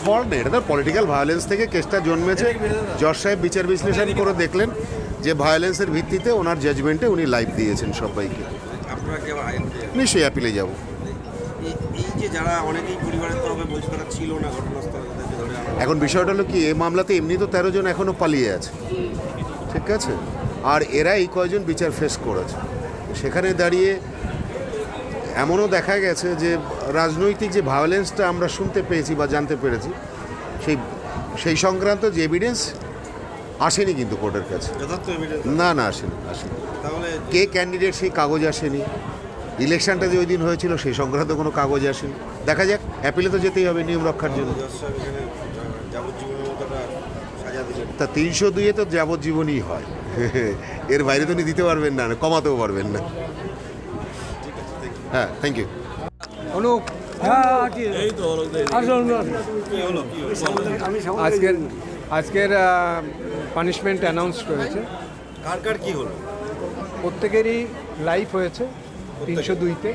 Fault নেই, এটা তো পলিটিক্যাল ভায়োলেন্স থেকে কেসটা জন্মেছে। জজ সাহেব বিচার বিশ্লেষণ করে দেখলেন যে ভায়োলেন্সের ভিত্তিতে ওনার জাজমেন্টে উনি লাইফ দিয়েছেন সবাইকে। নিশ্চয়ই অ্যাপিলে যাব। এই যে যারা অনেকেই পরিবারের তরফে বলছে তারা ছিল না ঘটনাস্থলে, তাদেরকে ধরে আনা এখন বিষয়টা হলো কি, এই মামলাতে এমনি তো 13 জন এখনও পালিয়ে আছে, ঠিক আছে, আর এরা এই কয়জন বিচার ফেস করেছে। সেখানে দাঁড়িয়ে এমনও দেখা গেছে যে রাজনৈতিক যে ভায়োলেন্সটা আমরা শুনতে পেয়েছি বা জানতে পেরেছি, সেই সংক্রান্ত যে এভিডেন্স আসেনি কিন্তু কোর্টের কাছে। যথার্থ এভিডেন্স না আসেনি। তাহলে কে ক্যান্ডিডেট সেই কাগজ আসেনি, ইলেকশনটা যে ওই দিন হয়েছিল সেই সংক্রান্ত কোনো কাগজ আসেনি। দেখা যাক, অ্যাপিলে তো যেতেই হবে নিয়ম রক্ষার জন্য। জজ সাহেব এখানে যাবজ্জীবনের মতো একটা সাজা দিলেন। তা 302-এ তো যাবজ্জীবনই হয়, এর বাইরে তো উনি দিতে পারবেন না, কমাতেও পারবেন না। হ্যাঁ, থ্যাংক ইউ। অনুপ, আজকের পানিশমেন্ট অ্যানাউন্স করেছে। কার কার কি হলো? প্রত্যেকেরই লাইফ হয়েছে 302-তে,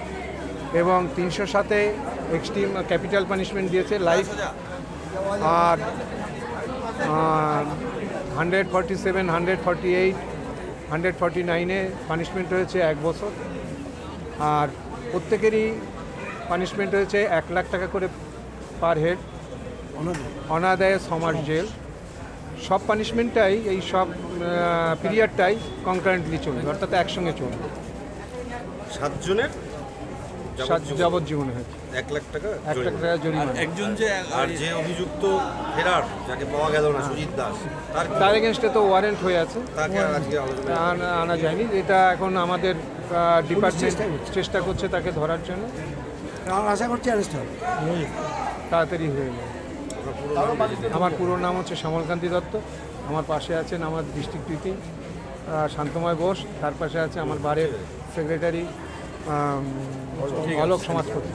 এবং 307-এ এক্সট্রিম ক্যাপিটাল পানিশমেন্ট দিয়েছে লাইফ। আর 147, 148, 149-এ পানিশমেন্ট হয়েছে 1 বছর। আর প্রত্যেকেরই পানিশমেন্ট হয়েছে 1 লাখ টাকা করে পার হেড, অনাদায়ে 6 মাস জেল। সব পানিশমেন্টটাই, এই সব পিরিয়ডটাই কনকারেন্টলি চলবে, অর্থাৎ একসঙ্গে চলবে। 7 জনের যাবজ্জীবনে হয়েছে 1 লাখ টাকা 1 লাখ টাকা জরিমানা। একজন যে আর যে অভিযুক্ত ফেরার, যাকে পাওয়া গেল না, সুজিত দাস, তার এগেনস্টে তো ওয়ারেন্ট হয়ে আছে, তাকে আর আজকে আলোচনা আনা যায়নি। এটা এখন আমাদের ডিপার্টমেন্ট চেষ্টা করছে তাকে ধরার জন্য। আশা করছি অ্যারেস্ট হবে, তাড়াতাড়ি হয়ে যাবে। আমার পুরো নাম হচ্ছে শ্যামলকান্তি দত্ত। আমার পাশে আছেন আমার ডিস্ট্রিক্ট ভিপি শান্তময় বোস, তার পাশে আছে আমার বারের সেক্রেটারি অলোক সমাজপতি।